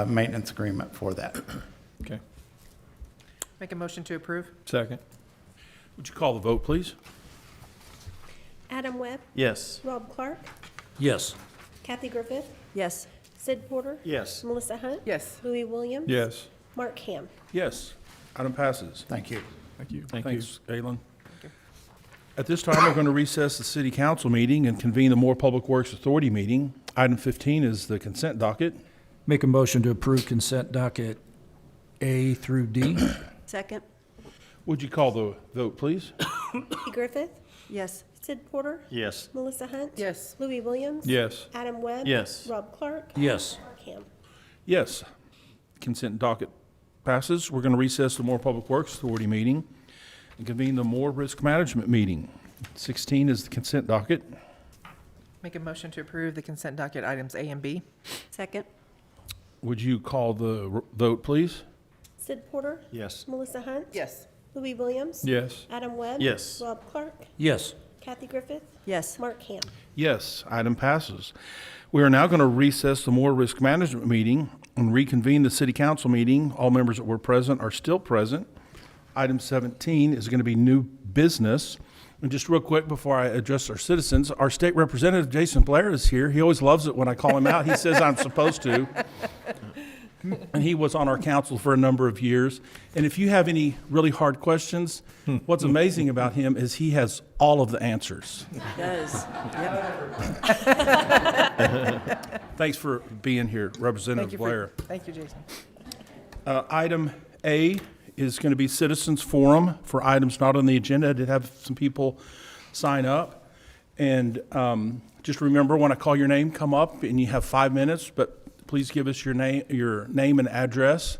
maintenance agreement for that. Okay. Make a motion to approve? Second. Would you call the vote, please? Adam Webb, Yes. Rob Clark, Yes. Kathy Griffith, Yes. Sid Porter, Yes. Melissa Hunt, Yes. Louis Williams. Yes. Mark Ham. Yes. Item passes. Thank you. Thank you. Thank you. Thanks, Galen. At this time, we're going to recess the city council meeting and convene the Moore Public Works Authority meeting. Item 15 is the consent docket. Make a motion to approve consent docket A through D. Second? Would you call the vote, please? Kathy Griffith, Yes. Sid Porter, Yes. Melissa Hunt. Yes. Louis Williams. Yes. Adam Webb. Yes. Rob Clark. Yes. Mark Ham. Yes. Consent docket passes. We're going to recess the Moore Public Works Authority meeting and convene the Moore Risk Management meeting. 16 is the consent docket. Make a motion to approve the consent docket items A and B? Second? Would you call the vote, please? Sid Porter, Yes. Melissa Hunt. Yes. Louis Williams. Yes. Adam Webb. Yes. Rob Clark. Yes. Kathy Griffith, Yes. Mark Ham. Yes, item passes. We are now going to recess the Moore Risk Management meeting and reconvene the city council meeting. All members that were present are still present. Item 17 is going to be new business. And just real quick before I address our citizens, our state representative, Jason Blair, is here. He always loves it when I call him out. He says I'm supposed to. And he was on our council for a number of years. And if you have any really hard questions, what's amazing about him is he has all of the answers. He does. Yep. Thanks for being here, Thank Representative you Blair. Thank you, Jason. Item A is going to be citizens forum for items not on the agenda. I did have some people sign up. And just remember, when I call your name, come up, and you have 5 minutes, but please give us your name and address.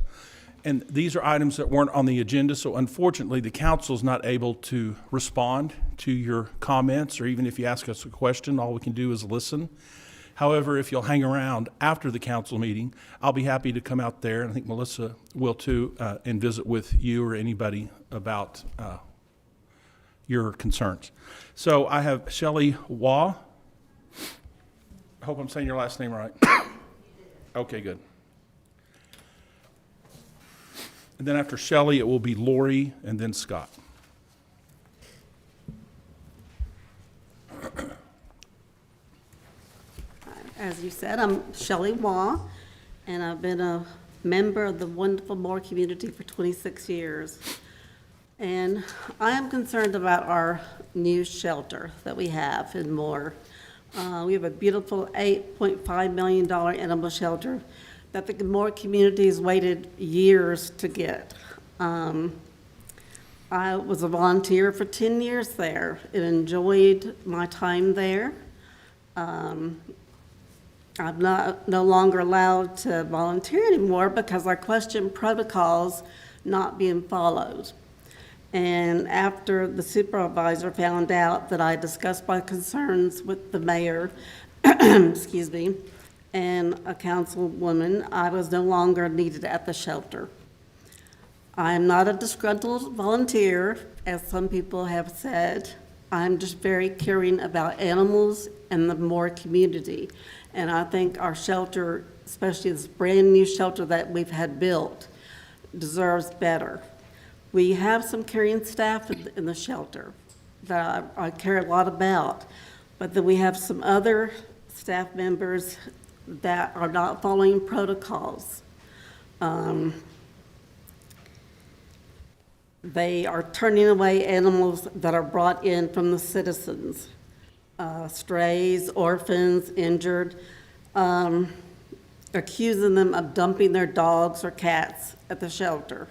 And these are items that weren't on the agenda, so unfortunately, the council's not able to respond to your comments, or even if you ask us a question, all we can do is listen. However, if you'll hang around after the council meeting, I'll be happy to come out there, and I think Melissa will too, and visit with you or anybody about your concerns. So I have Shelley Waugh. I hope I'm saying your last name right. Okay, good. And then after Shelley, it will be Lori and then Scott. As you said, I'm Shelley Waugh, and I've been a member of the wonderful Moore community for 26 years. And I am concerned about our new shelter that we have in Moore. We have a beautiful $8.5 million animal shelter that the Moore community has waited years to get. I was a volunteer for 10 years there and enjoyed my time there. I'm no longer allowed to volunteer anymore because I question protocols not being followed. And after the supervisor found out that I discussed my concerns with the mayor, excuse me, and a councilwoman, I was no longer needed at the shelter. I am not a disgruntled volunteer, as some people have said. I'm just very caring about animals and the Moore community. And I think our shelter, especially this brand-new shelter that we've had built, deserves better. We have some caring staff in the shelter that I care a lot about, but then we have some other staff members that are not following protocols. They are turning away animals that are brought in from the citizens, strays, orphans, injured, accusing them of dumping their dogs or cats at the shelter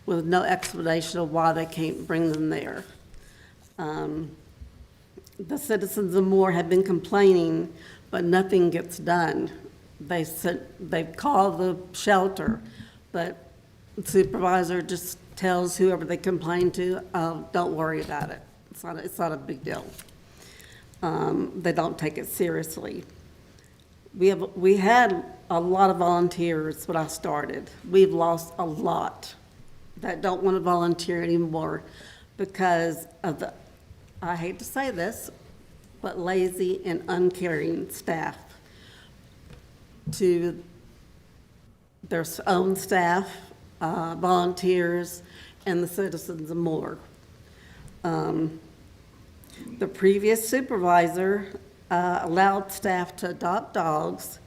with no explanation of why they can't bring them there. The citizens of Moore have been complaining, but nothing gets done. They've called the shelter, but the supervisor just tells whoever they complain to, don't worry about it. It's not a big deal. They don't take it seriously. We had a lot of volunteers when I started. We've lost a lot that don't want to volunteer anymore because of the, I hate to say this, but lazy and uncaring staff to their own staff, volunteers, and the citizens and more. The previous supervisor allowed staff to adopt dogs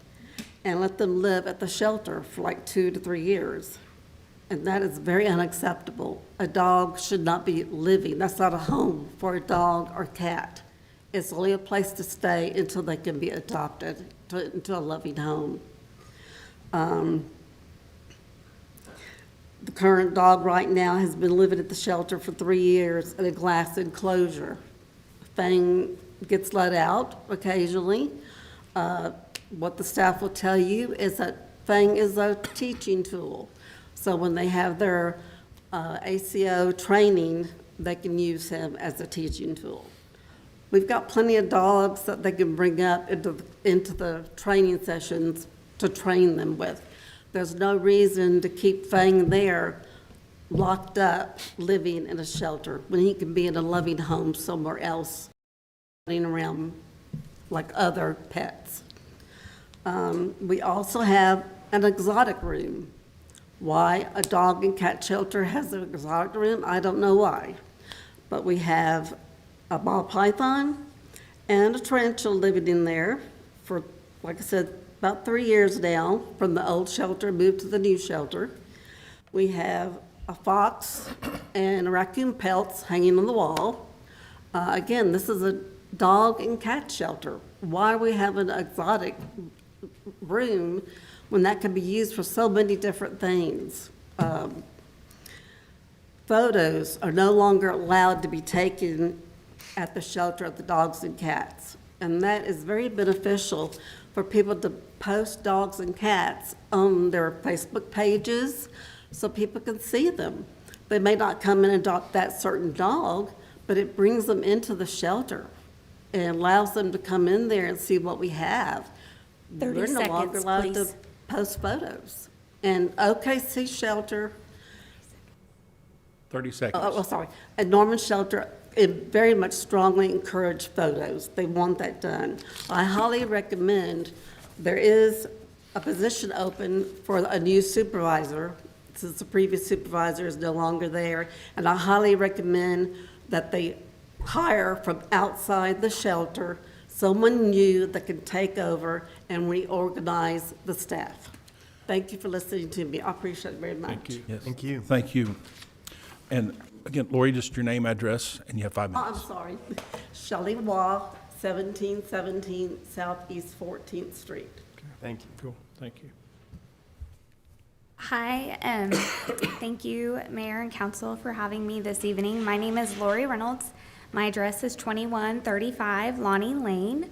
and let them live at the shelter for like 2 to 3 years. And that is very unacceptable. A dog should not be living. That's not a home for a dog or cat. It's only a place to stay until they can be adopted into a loving home. The current dog right now has been living at the shelter for 3 years in a glass enclosure. Fang gets let out occasionally. What the staff will tell you is that Fang is a teaching tool. So when they have their ACO training, they can use him as a teaching tool. We've got plenty of dogs that they can bring up into the training sessions to train them with. There's no reason to keep Fang there locked up, living in a shelter, when he can be in a loving home somewhere else, running around like other pets. We also have an exotic room. Why a dog and cat shelter has an exotic room, I don't know why. But we have a ball python and a tarantula living in there for, like I said, about 3 years now, from the old shelter moved to the new shelter. We have a fox and raccoon pelts hanging on the wall. Again, this is a dog and cat shelter. Why we have an exotic room when that can be used for so many different things? Photos are no longer allowed to be taken at the shelter of the dogs and cats. And that is very beneficial for people to post dogs and cats on their Facebook pages so people can see them. They may not come and adopt that certain dog, but it brings them into the shelter and allows them to come in there and see what we have. 30 We're no longer seconds, allowed to please. post photos. And OKC Shelter, 30 seconds. oh, sorry, at Norman Shelter, it very much strongly encourage photos. They want that done. I highly recommend, there is a position open for a new supervisor, since the previous supervisor is no longer there, and I highly recommend that they hire from outside the shelter someone new that can take over and reorganize the staff. Thank you for listening to me. I appreciate it very much. Thank you. Yes. Thank you. Thank you. And again, Lori, just your name, address, and you have 5 Oh, minutes. I'm sorry. Shelley Waugh, 1717 Southeast 14th Street. Thank you. Cool, thank you. Hi, thank you, Mayor and Council, for having me this evening. My name is Lori Reynolds. My address is 2135 Lonnie Lane.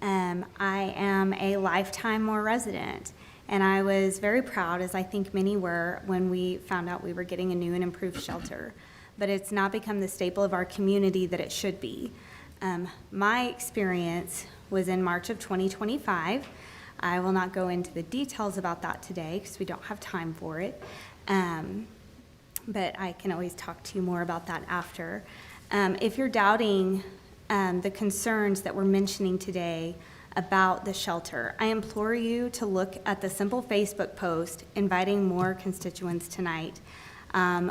I am a lifetime Moore resident, and I was very proud, as I think many were, when we found out we were getting a new and improved shelter. But it's not become the staple of our community that it should be. My experience was in March of 2025. I will not go into the details about that today because we don't have time for it. But I can always talk to you more about that after. If you're doubting the concerns that we're mentioning today about the shelter, I implore you to look at the simple Facebook post inviting more constituents tonight.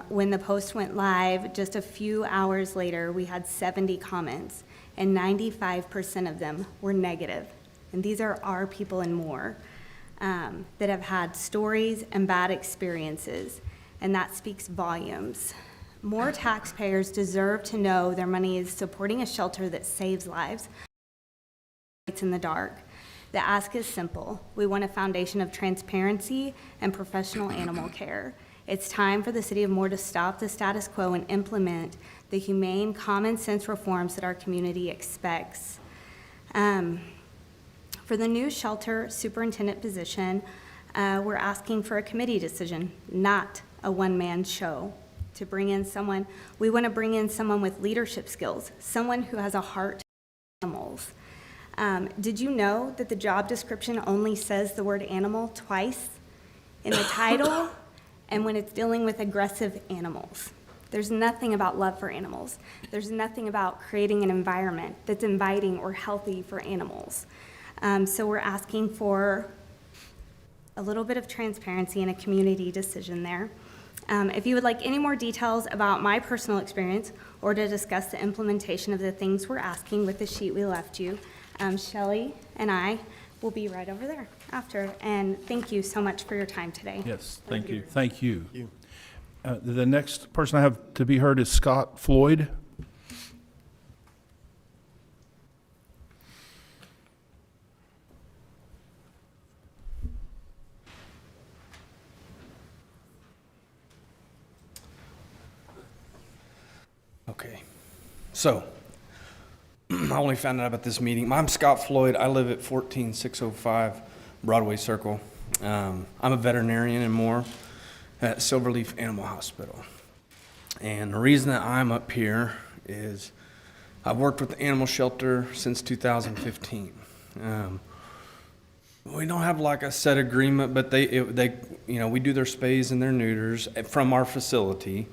When the post went live, just a few hours later, we had 70 comments, and 95% of them were negative. And these are our people and more that have had stories and bad experiences, and that speaks volumes. More taxpayers deserve to know their money is supporting a shelter that saves lives. It's in the dark. The ask is simple. We want a foundation of transparency and professional animal care. It's time for the City of Moore to stop the status quo and implement the humane, common sense reforms that our community expects. For the new shelter superintendent position, we're asking for a committee decision, not a one-man show. to bring in someone. We want to bring in someone with leadership skills, someone who has a heart for animals. Did you know that the job description only says the word animal twice in the title and when it's dealing with aggressive animals? There's nothing about love for animals. There's nothing about creating an environment that's inviting or healthy for animals. So we're asking for a little bit of transparency and a community decision there. If you would like any more details about my personal experience or to discuss the implementation of the things we're asking with the sheet we left you, Shelley and I will be right over there after. And thank you so much for your time today. Yes. Thank you. Thank you. The next person I have to be heard is Scott Floyd. Okay, so I only found out about this meeting. I'm Scott Floyd. I live at 14605 Broadway Circle. I'm a veterinarian and more at Silverleaf Animal Hospital. And the reason that I'm up here is I've worked with the animal shelter since 2015. We don't have like a set agreement, but they we do their spays and their neuters from our facility.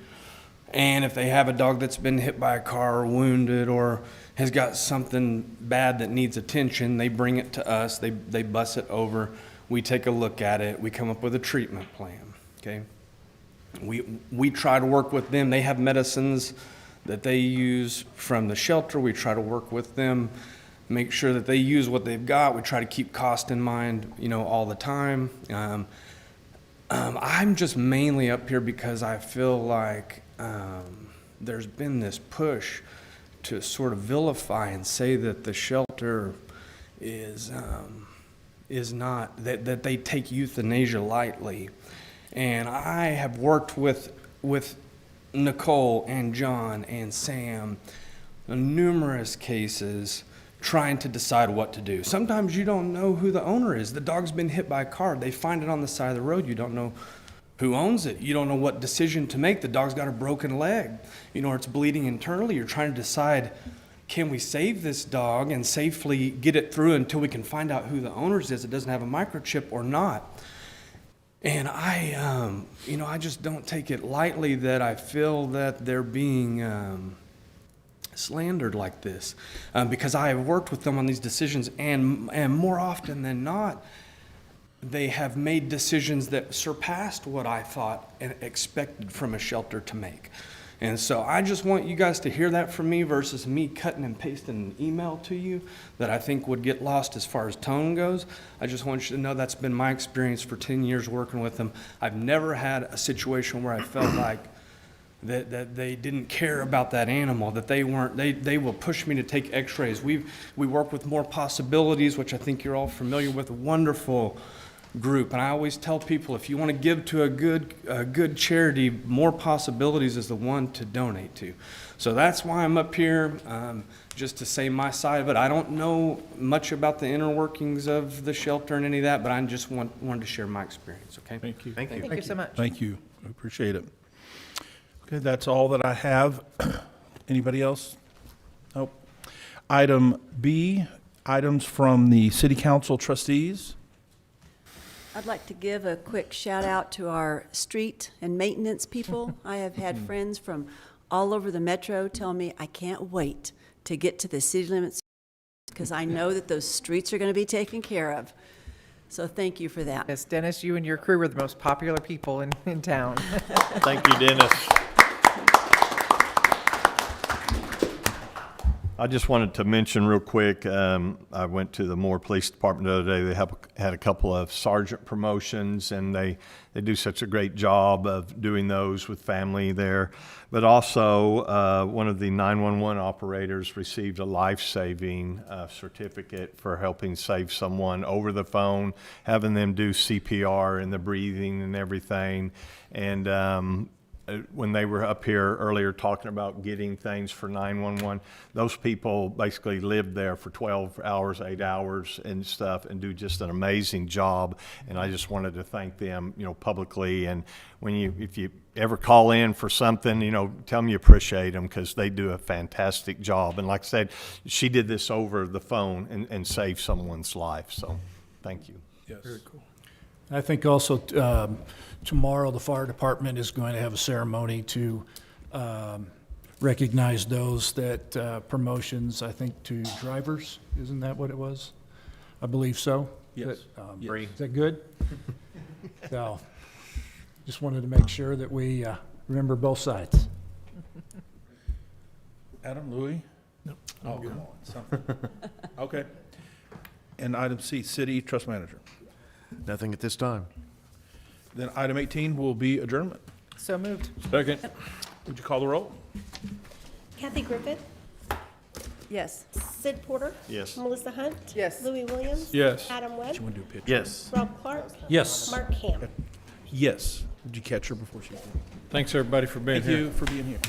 And if they have a dog that's been hit by a car or wounded or has got something bad that needs attention, they bring it to us, they bus it over, we take a look at it, we come up with a treatment plan, okay? We try to work with them. They have medicines that they use from the shelter. We try to work with them, make sure that they use what they've got. We try to keep cost in mind, all the time. I'm just mainly up here because I feel like there's been this push to sort of vilify and say that the shelter is not, that they take euthanasia lightly. And I have worked with Nicole and John and Sam in numerous cases trying to decide what to do. Sometimes you don't know who the owner is. The dog's been hit by a car. They find it on the side of the road. You don't know who owns it. You don't know what decision to make. The dog's got a broken leg, or it's bleeding internally. You're trying to decide, can we save this dog and safely get it through until we can find out who the owner is? It doesn't have a microchip or not. And I just don't take it lightly that I feel that they're being slandered like this, because I have worked with them on these decisions, and more often than not, they have made decisions that surpassed what I thought and expected from a shelter to make. And so I just want you guys to hear that from me versus me cutting and pasting an email to you that I think would get lost as far as tone goes. I just want you to know that's been my experience for 10 years working with them. I've never had a situation where I felt like that they didn't care about that animal, that they will push me to take x-rays. We work with More Possibilities, which I think you're all familiar with, a wonderful group. And I always tell people, if you want to give to a good charity, More Possibilities is the one to donate to. So that's why I'm up here, just to say my side of it. I don't know much about the inner workings of the shelter and any of that, but I just wanted to share my experience, okay? Thank you. Thank you so much. Thank you. I appreciate it. Okay, that's all that I have. Anybody else? Nope. Item B, items from the City Council trustees. I'd like to give a quick shout out to our street and maintenance people. I have had friends from all over the metro tell me, I can't wait to get to the city limits because I know that those streets are going to be taken care of. So thank you for that. Yes, Dennis, you and your crew are the most popular people in town. Thank you, Dennis. I just wanted to mention real quick, I went to the Moore Police Department the other day. They had a couple of sergeant promotions, and they do such a great job of doing those with family there. But also, one of the 911 operators received a life-saving certificate for helping save someone over the phone, having them do CPR and the breathing and everything. And when they were up here earlier talking about getting things for 911, those people basically lived there for 12 hours, 8 hours and stuff, and do just an amazing job. And I just wanted to thank them, publicly. And if you ever call in for something, tell them you appreciate them, because they do a fantastic job. And like I said, she did this over the phone and saved someone's life. So thank you. Yes. Very cool. I think also tomorrow, the fire department is going to have a ceremony to recognize those that promotions, I think, to drivers. Isn't that what it was? I believe so. Yes. Is that good? So, just wanted to make sure that we remember both sides. Adam, Louis? No. Oh, come on, something. Okay. And item C, city trust manager. Nothing at this time. Then item 18 will be adjournment. So moved. Second. Would you call the roll? Kathy Griffith, Yes. Sid Porter, Yes. Melissa Hunt. Yes. Louis Williams. Yes. Adam Webb, You want to do a picture? Yes. Rob Clark, Yes. Mark Ham. Yes. Did you catch her before she? Thanks, everybody, for being Thank here. you for being here.